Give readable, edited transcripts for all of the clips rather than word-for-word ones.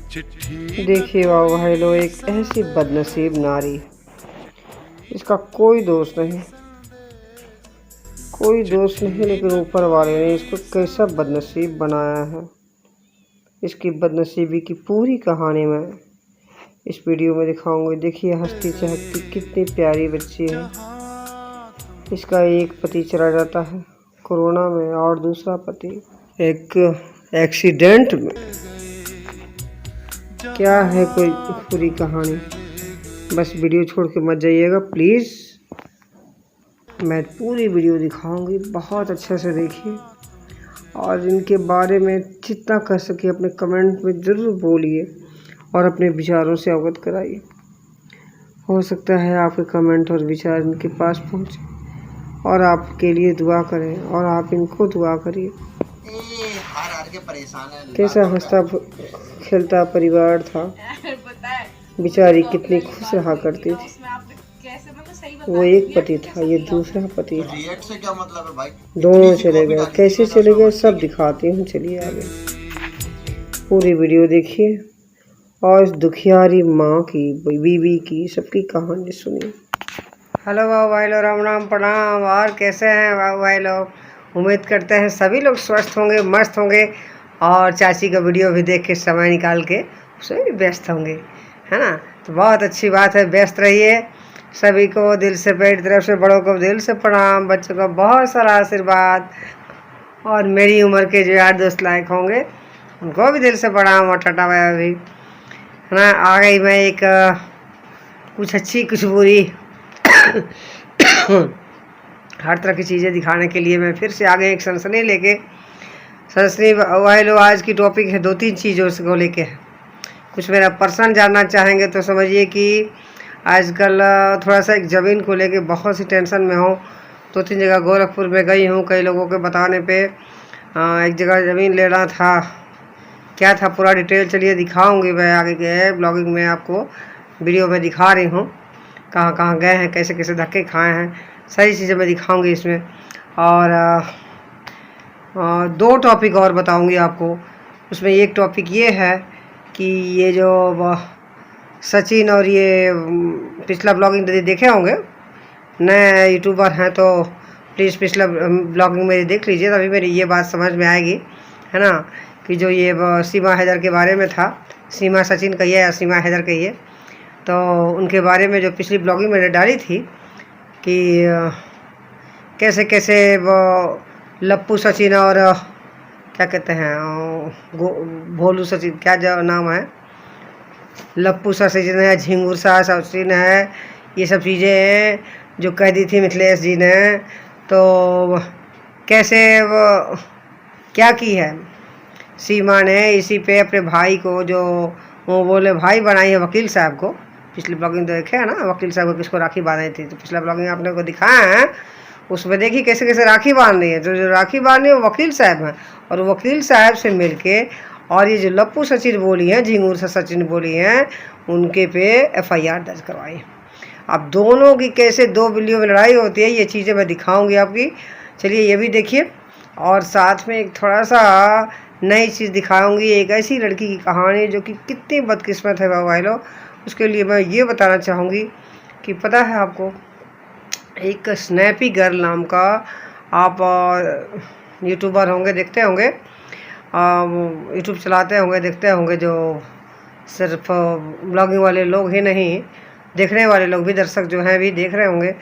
देखिए वाह भाई लो, एक ऐसी बदनसीब नारी, इसका कोई दोष नहीं, कोई दोष नहीं, लेकिन ऊपर वाले ने इसको कैसा बदनसीब बनाया है। इसकी बदनसीबी की पूरी कहानी मैं इस वीडियो में दिखाऊंगी। देखिए हंसती चहकती कितनी प्यारी बच्ची है। इसका एक पति चला जाता है कोरोना में और दूसरा पति एक एक्सीडेंट में। क्या है कोई पूरी कहानी, बस वीडियो छोड़ के मत जाइएगा प्लीज़। मैं पूरी वीडियो दिखाऊंगी, बहुत अच्छे से देखिए और इनके बारे में जितना कर सके अपने कमेंट में ज़रूर बोलिए और अपने विचारों से अवगत कराइए। हो सकता है आपके कमेंट और विचार इनके पास पहुंचे और आपके लिए दुआ करें और आप इनको दुआ करिए। कैसा हंसता खेलता परिवार था, बेचारी कितनी खुश रहा करती थी। वो एक पति था, ये दूसरा पति था। रिएक्ट से क्या मतलब है भाई? दोनों चले गए, कैसे चले गए सब दिखाती हूँ। चलिए आगे पूरी वीडियो देखिए और इस दुखियारी माँ की, बीवी की, सबकी कहानी सुनिए। हेलो बाबू भाई लोग, राम राम प्रणाम। और कैसे हैं बाबू भाई लोग? उम्मीद करते हैं सभी लोग स्वस्थ होंगे, मस्त होंगे और चाची का वीडियो भी देख के समय निकाल के उसमें भी व्यस्त होंगे, है ना। तो बहुत अच्छी बात है, व्यस्त रहिए। सभी को दिल से, पेट तरफ से, बड़ों को दिल से प्रणाम, बच्चों को बहुत सारा आशीर्वाद और मेरी उम्र के जो यार दोस्त लायक होंगे उनको भी दिल से प्रणाम और टाटा बाय भी, है ना। आ गई मैं एक कुछ अच्छी कुछ बुरी हर तरह की चीज़ें दिखाने के लिए मैं फिर से आ गई एक सनसनी लेके। सनसनी वाले लोग आज की टॉपिक है 2-3 चीज़ों को लेके है। कुछ मेरा पर्सनल जानना चाहेंगे तो समझिए कि आजकल थोड़ा सा एक ज़मीन को लेके बहुत सी टेंशन में हूँ। 2-3 जगह गोरखपुर में गई हूँ, कई लोगों के बताने पे एक जगह ज़मीन लेना था। क्या था पूरा डिटेल चलिए दिखाऊंगी मैं आगे के ब्लॉगिंग में, आपको वीडियो में दिखा रही हूँ कहाँ कहाँ गए हैं, कैसे कैसे धक्के खाए हैं, सारी चीज़ें मैं दिखाऊंगी इसमें। और 2 टॉपिक और बताऊंगी आपको। उसमें एक टॉपिक ये है कि ये जो सचिन और ये पिछला ब्लॉगिंग देखे होंगे, नए यूट्यूबर हैं तो प्लीज़ पिछला ब्लॉगिंग मेरी देख लीजिए, तभी मेरी ये बात समझ में आएगी, है ना। कि जो ये सीमा हैदर के बारे में था, सीमा सचिन कहिए या सीमा हैदर कहिए, तो उनके बारे में जो पिछली ब्लॉगिंग मैंने डाली थी कि कैसे कैसे वो लप्पू सचिन और क्या कहते हैं भोलू सचिन, क्या जो नाम है, लप्पू सा सचिन है, झिंगुर सा सचिन है, ये सब चीज़ें हैं जो कह दी थी मिथिलेश जी ने। तो कैसे वो क्या की है सीमा ने इसी पे अपने भाई को, जो वो बोले भाई बनाई है वकील साहब को। पिछली ब्लॉगिंग तो देखे है ना, वकील साहब को किसको राखी बांधी थी, तो पिछला ब्लॉगिंग आपने को दिखाया है, उसमें देखिए कैसे कैसे राखी बांध रही है। तो जो राखी बांध रही है वो वकील साहब हैं और वकील साहब से मिलके और ये जो लप्पू सचिन बोली हैं, झिंगुर सा सचिन बोली हैं, उनके पे FIR दर्ज करवाई। अब दोनों की कैसे 2 बिल्लियों में लड़ाई होती है, ये चीज़ें मैं दिखाऊंगी आपकी। चलिए ये भी देखिए और साथ में एक थोड़ा सा नई चीज़ दिखाऊंगी, एक ऐसी लड़की की कहानी जो कि कितनी बदकिस्मत है भाई लोग। उसके लिए मैं ये बताना चाहूँगी कि पता है आपको, एक स्नैपी गर्ल नाम का, आप यूट्यूबर होंगे, देखते होंगे, यूट्यूब चलाते होंगे, देखते होंगे, जो सिर्फ ब्लॉगिंग वाले लोग ही नहीं, देखने वाले लोग भी, दर्शक जो हैं भी देख रहे होंगे।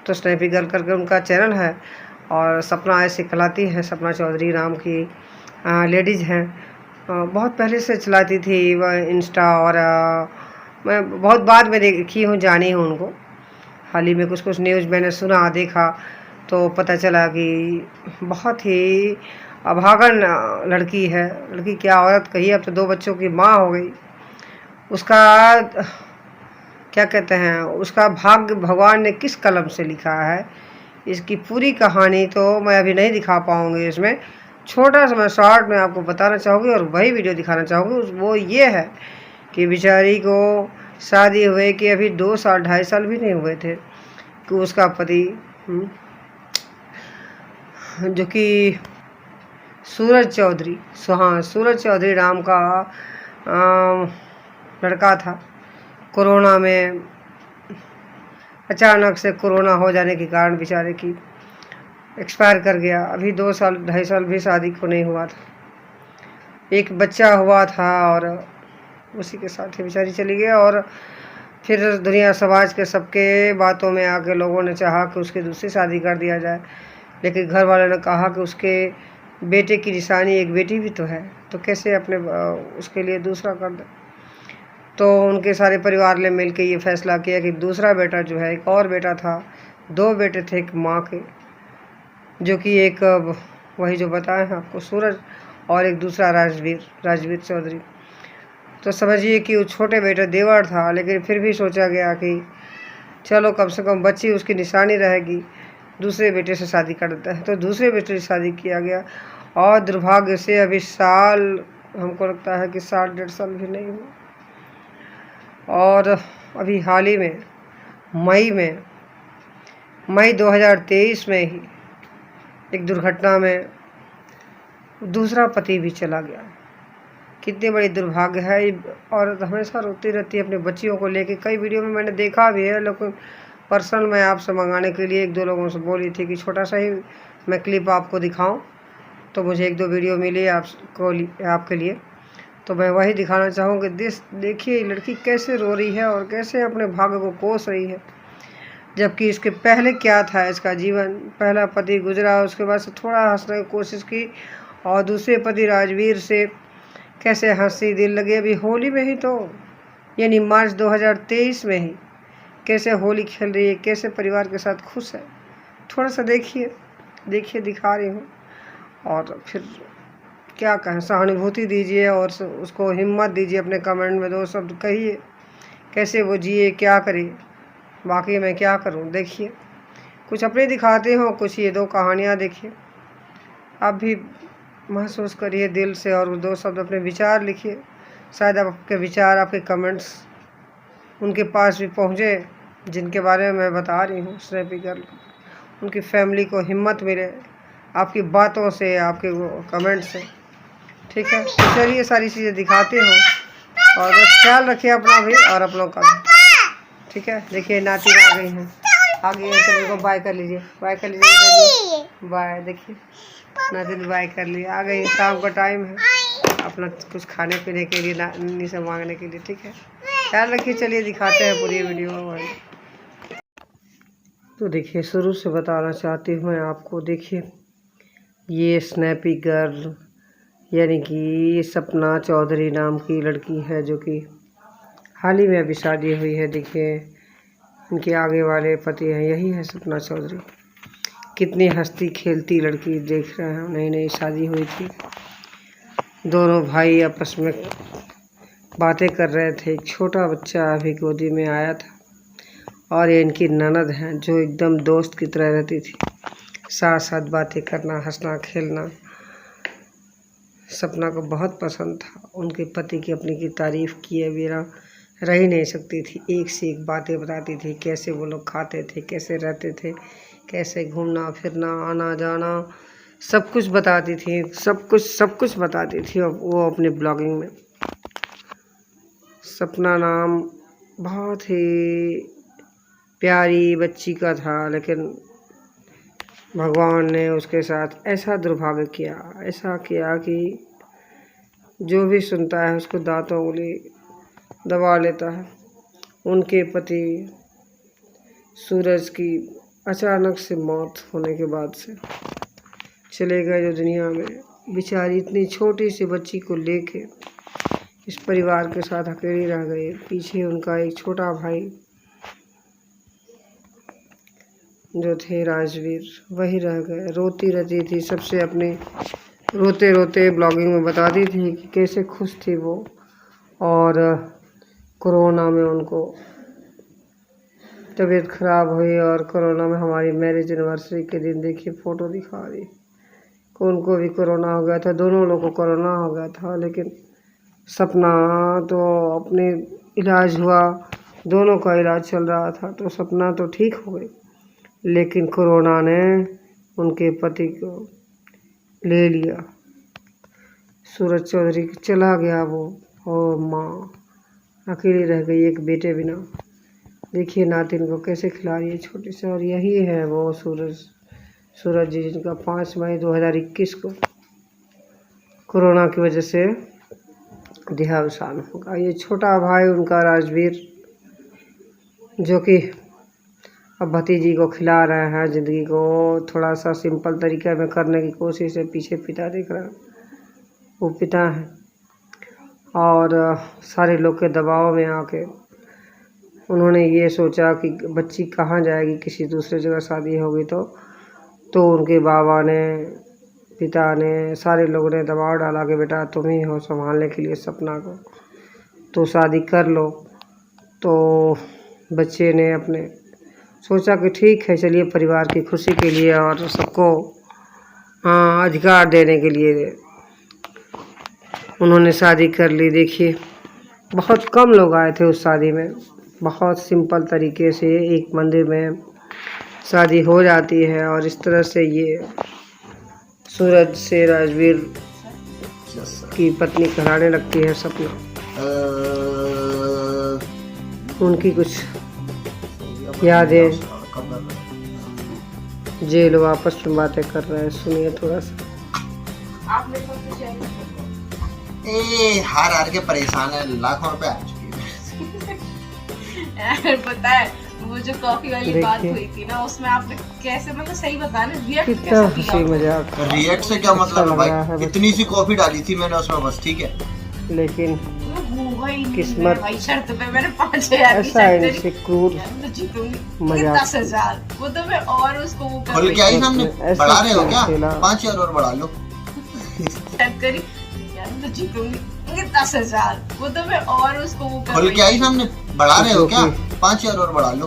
तो स्नैपी गर्ल करके उनका चैनल है और सपना ऐसे खिलाती है, सपना चौधरी नाम की लेडीज़ हैं। बहुत पहले से चलाती थी वह इंस्टा और मैं बहुत बाद में देखी हूँ, जानी हूँ उनको। हाल ही में कुछ कुछ न्यूज़ मैंने सुना, देखा तो पता चला कि बहुत ही अभागन लड़की है। लड़की क्या, औरत कही, अब तो 2 बच्चों की माँ हो गई। उसका क्या कहते हैं, उसका भाग्य भगवान ने किस कलम से लिखा है, इसकी पूरी कहानी तो मैं अभी नहीं दिखा पाऊँगी। इसमें छोटा सा मैं शॉर्ट में आपको बताना चाहूँगी और वही वीडियो दिखाना चाहूँगी। वो ये है कि बेचारी को शादी हुए कि अभी 2 साल 2.5 साल भी नहीं हुए थे कि उसका पति जो कि सूरज चौधरी, हाँ सूरज चौधरी नाम का लड़का था। कोरोना में अचानक से कोरोना हो जाने के कारण बेचारे की एक्सपायर कर गया। अभी 2 साल 2.5 साल भी शादी को नहीं हुआ था। एक बच्चा हुआ था और उसी के साथ ही बेचारी चली गई। और फिर दुनिया समाज के सबके बातों में आके लोगों ने चाहा कि उसकी दूसरी शादी कर दिया जाए, लेकिन घर वालों ने कहा कि उसके बेटे की निशानी एक बेटी भी तो है, तो कैसे अपने उसके लिए दूसरा कर दे। तो उनके सारे परिवार ने मिल के ये फैसला किया कि दूसरा बेटा जो है, एक और बेटा था, 2 बेटे थे एक माँ के, जो कि एक वही जो बताए हैं आपको सूरज, और एक दूसरा राजवीर चौधरी। तो समझिए कि वो छोटे बेटे देवर था, लेकिन फिर भी सोचा गया कि चलो कम से कम बच्ची उसकी निशानी रहेगी, दूसरे बेटे से शादी कर देता है। तो दूसरे बेटे से शादी किया गया और दुर्भाग्य से अभी साल, हमको लगता है कि 1.5 साल भी नहीं हुआ। और अभी हाल ही में मई 2023 में ही एक दुर्घटना में दूसरा पति भी चला गया। कितनी बड़ी दुर्भाग्य है। औरत हमेशा रोती रहती है अपने बच्चियों को लेके। कई वीडियो में मैंने देखा भी है, लेकिन पर्सनल मैं आपसे मंगाने के लिए 1-2 लोगों से बोली थी कि छोटा सा ही मैं क्लिप आपको दिखाऊं, तो मुझे 1-2 वीडियो मिली आपके लिए, तो मैं वही दिखाना चाहूँगी। देखिए लड़की कैसे रो रही है और कैसे अपने भाग्य को कोस रही है, जबकि इसके पहले क्या था इसका जीवन। पहला पति गुजरा, उसके बाद से थोड़ा हंसने की कोशिश की, और दूसरे पति राजवीर से कैसे हंसी दिल लगे। अभी होली में ही तो, यानी मार्च 2023 में ही कैसे होली खेल रही है, कैसे परिवार के साथ खुश है। थोड़ा सा देखिए दिखा रही हूँ, और फिर क्या कहें, सहानुभूति दीजिए और उसको हिम्मत दीजिए। अपने कमेंट में 2 शब्द कहिए, कैसे वो जिए, क्या करे। बाकी मैं क्या करूँ। देखिए कुछ अपने दिखाते हो, कुछ ये 2 कहानियाँ देखिए, आप भी महसूस करिए दिल से, और 2 शब्द अपने विचार लिखिए। शायद आपके विचार, आपके कमेंट्स उनके पास भी पहुँचे जिनके बारे में मैं बता रही हूँ। स्नैपी गर्ल, उनकी फैमिली को हिम्मत मिले आपकी बातों से, आपके कमेंट से। ठीक है, तो चलिए सारी चीज़ें दिखाते हो, और बस ख्याल रखिए अपना भी और अपनों का भी। ठीक है, देखिए नाती आ गई हैं, आ गई है, तो इनको बाय कर लीजिए, बाय। देखिए नाती बाय कर लिए, आ गई। शाम का टाइम है, अपना कुछ खाने पीने के लिए नानी से मांगने के लिए। ठीक है, ख्याल रखिए। चलिए दिखाते हैं पूरी वीडियो। तो देखिए शुरू से बताना चाहती हूँ मैं आपको। देखिए ये स्नैपी गर्ल, यानी कि सपना चौधरी नाम की लड़की है, जो कि हाल ही में अभी शादी हुई है। देखिए इनके आगे वाले पति हैं, यही है सपना चौधरी। कितनी हंसती खेलती लड़की, देख रहे हैं। नई शादी हुई थी, दोनों भाई आपस में बातें कर रहे थे। एक छोटा बच्चा अभी गोदी में आया था, और ये इनकी ननद हैं, जो एकदम दोस्त की तरह रहती थी, साथ साथ बातें करना, हंसना खेलना। सपना को बहुत पसंद था। उनके पति की अपनी की तारीफ़ किए बिना रह ही नहीं सकती थी। एक से एक बातें बताती थी, कैसे वो लोग खाते थे, कैसे रहते थे, कैसे घूमना फिरना, आना जाना, सब कुछ बताती थी। सब कुछ बताती थी वो अपने ब्लॉगिंग में। सपना नाम बहुत ही प्यारी बच्ची का था, लेकिन भगवान ने उसके साथ ऐसा दुर्भाग्य किया, ऐसा किया कि जो भी सुनता है उसको दांतों उंगली दबा लेता है। उनके पति सूरज की अचानक से मौत होने के बाद से चले गए जो दुनिया में। बेचारी इतनी छोटी सी बच्ची को लेके इस परिवार के साथ अकेली रह गई। पीछे उनका एक छोटा भाई जो थे राजवीर, वही रह गए। रोती रहती थी सबसे, अपने रोते रोते ब्लॉगिंग में बताती थी कि कैसे खुश थी वो। और कोरोना में उनको तबीयत ख़राब हुई, और कोरोना में हमारी मैरिज एनिवर्सरी के दिन देखिए फ़ोटो दिखा रही, उनको भी कोरोना हो गया था। दोनों लोगों को कोरोना हो गया था, लेकिन सपना तो अपने इलाज हुआ, दोनों का इलाज चल रहा था, तो सपना तो ठीक हो गई, लेकिन कोरोना ने उनके पति को ले लिया। सूरज चौधरी चला गया वो ओ माँ अकेली रह गई एक बेटे बिना। देखिए नातिन को कैसे खिला रही है छोटे से। और यही है वो सूरज जी जिनका 5 मई 2021 को कोरोना की वजह से देहावसान होगा। ये छोटा भाई उनका राजवीर, जो कि अब भतीजी को खिला रहे हैं। ज़िंदगी को थोड़ा सा सिंपल तरीके में करने की कोशिश है। पीछे पिता दिख रहा है, वो पिता है। और सारे लोग के दबाव में आके उन्होंने ये सोचा कि बच्ची कहाँ जाएगी, किसी दूसरे जगह शादी होगी तो उनके बाबा ने, पिता ने, सारे लोगों ने दबाव डाला कि बेटा तुम ही हो संभालने के लिए सपना को, तो शादी कर लो। तो बच्चे ने अपने सोचा कि ठीक है चलिए, परिवार की खुशी के लिए और सबको अधिकार देने के लिए उन्होंने शादी कर ली। देखिए बहुत कम लोग आए थे उस शादी में। बहुत सिंपल तरीके से एक मंदिर में शादी हो जाती है। और इस तरह से ये सूरज से राजवीर की पत्नी कराने लगती है सपना। उनकी कुछ यादें, जेल वापस में बातें कर रहे हैं, सुनिए थोड़ा सा। हार के परेशान है, लाखों रुपए आ चुके हैं। पता है वो जो कॉफी वाली बात हुई थी ना, उसमें आपने कैसे, मतलब सही बता रहे, रिएक्ट कैसे किया? मजाक। रिएक्ट से क्या मतलब है भाई? इतनी सी कॉफी डाली थी मैंने उसमें बस, ठीक है। लेकिन किस्मत भाई शर्त पे मैंने 5000 ऐसा इनसे क्रूर मजाक 10,000 वो तो मैं और उसको वो कर बोल क्या ही सामने बढ़ा रहे हो क्या? 5,000 और बढ़ा लो। करी यार मैं जीतूंगी 10,000 वो तो मैं और उसको वो कर बोल क्या ही सामने बढ़ा रहे हो क्या? 5,000 और बढ़ा लो।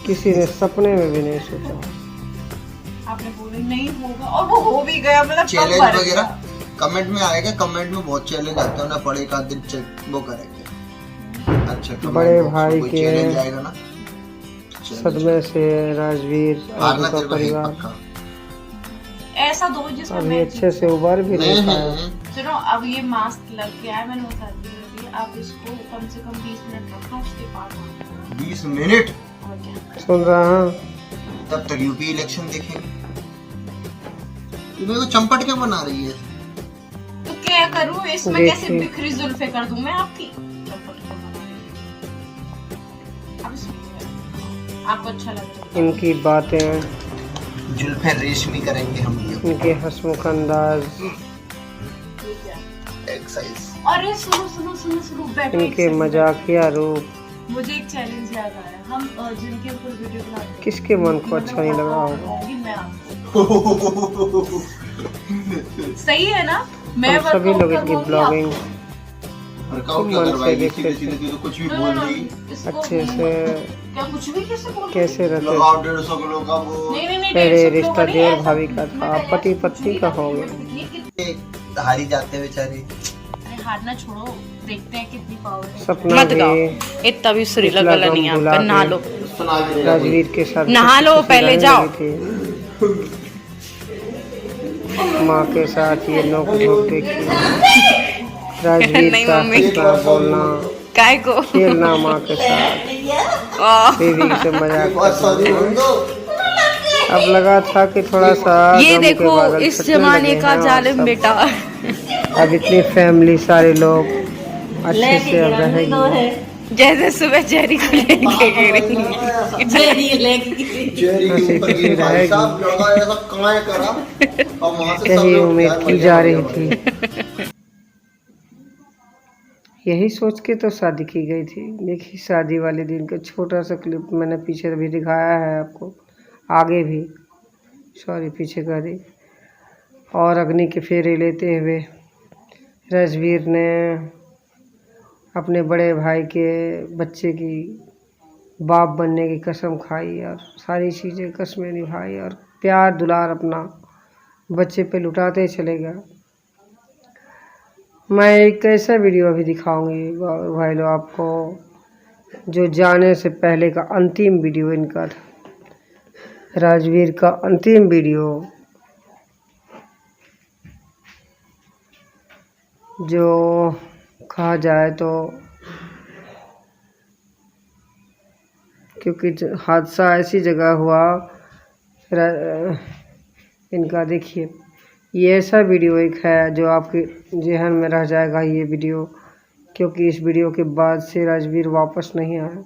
किसी ने सपने में भी नहीं सोचा। आपने बोला नहीं होगा और वो हो भी गया। मतलब चैलेंज वगैरह कमेंट में आएगा। कमेंट में बहुत चैलेंज आते हैं ना, पढ़े का दिन चेक वो करेंगे। अच्छा बड़े भाई के चैलेंज आएगा ना, सदमे से राजवीर और उसका परिवार ऐसा दो जिसमें अभी अच्छे से उबर भी नहीं पाया। सुनो अब ये मास्क लग गया है, मैंने बता दिया, आप इसको कम से कम 20 मिनट रखना, उसके बाद 20 मिनट सुन रहा हूँ। तब तक यूपी इलेक्शन देखेंगे। तू मेरे को चंपट क्या बना रही है? तो क्या करूँ इसमें? कैसे बिखरी जुल्फे कर दूं मैं आपकी? आपको अच्छा लग रहा है? इनकी बातें, जुल्फे रेशमी करेंगे हम ये। इनके हंसमुख अंदाज, एक्सरसाइज। अरे सुनो सुनो सुनो सुनो, बैठो। इनके मजाकिया रूप। मुझे एक चैलेंज याद आया। हम जिनके ऊपर वीडियो बनाते हैं, किसके मन को अच्छा नहीं लग रहा होगा? मैं आपको सही है ना? मैं सभी लोग इनकी ब्लॉगिंग मन से देखते तो कुछ भी बोल रही अच्छे से क्या कुछ भी कैसे रहते। 150 किलो का वो पहले रिश्ता देवर भाभी का था, पति पत्नी का हो गया। हारी जाते बेचारे। हारना छोड़ो, देखते हैं कितनी पावर है। सपना भी इतना भी सुरीला गला नहीं है आपका। नहा लो राजवीर के साथ, नहा लो पहले जाओ। माँ के साथ ये नोक झोंक देखी, राजवीर का हंसना बोलना, काय को खेलना माँ के साथ, बेबी से मजाक करना। अब लगा था कि थोड़ा सा ये देखो इस जमाने का जालिम बेटा। अब इतनी फैमिली सारे लोग अच्छे से अब रहेगी। जैसे सुबह चेरी को लेके रहेगी। यही उम्मीद की जा रही थी। यही सोच के तो शादी की गई थी। देखिए शादी वाले दिन का छोटा सा क्लिप मैंने पीछे भी दिखाया है आपको, आगे भी, सॉरी पीछे कर दी। और अग्नि के फेरे लेते हुए राजवीर ने अपने बड़े भाई के बच्चे की बाप बनने की कसम खाई और सारी चीज़ें कसमें निभाई और प्यार दुलार अपना बच्चे पे लुटाते चले गए। मैं एक ऐसा वीडियो अभी दिखाऊंगी भाई लोग आपको, जो जाने से पहले का अंतिम वीडियो इनका था। राजवीर का अंतिम वीडियो जो कहा जाए तो, क्योंकि हादसा ऐसी जगह हुआ। इनका देखिए, ये ऐसा वीडियो एक है जो आपके जहन में रह जाएगा ये वीडियो, क्योंकि इस वीडियो के बाद से राजवीर वापस नहीं आया।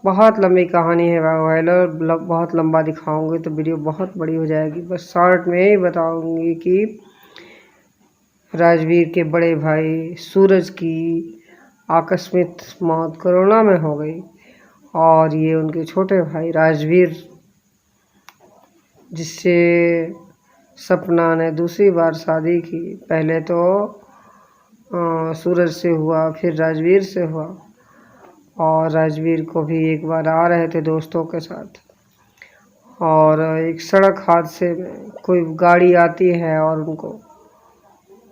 बहुत लंबी कहानी है वायलर, बहुत लंबा दिखाऊंगी तो वीडियो बहुत बड़ी हो जाएगी। बस शॉर्ट में ही बताऊंगी कि राजवीर के बड़े भाई सूरज की आकस्मिक मौत कोरोना में हो गई, और ये उनके छोटे भाई राजवीर, जिससे सपना ने दूसरी बार शादी की। पहले तो सूरज से हुआ, फिर राजवीर से हुआ, और राजवीर को भी एक बार आ रहे थे दोस्तों के साथ, और एक सड़क हादसे में कोई गाड़ी आती है और उनको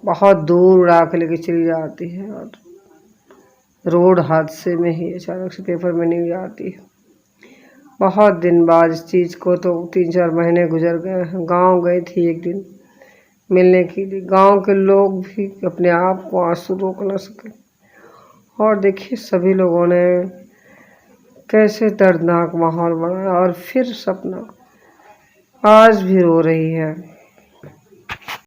बहुत दूर उड़ा के लेके चली जाती है, और रोड हादसे में ही अचानक से पेपर में न्यूज़ आती है। बहुत दिन बाद इस चीज़ को, तो 3-4 महीने गुजर गए। गांव गई थी एक दिन मिलने के लिए, गांव के लोग भी अपने आप को आंसू रोक न सके, और देखिए सभी लोगों ने कैसे दर्दनाक माहौल बनाया। और फिर सपना आज भी रो रही है।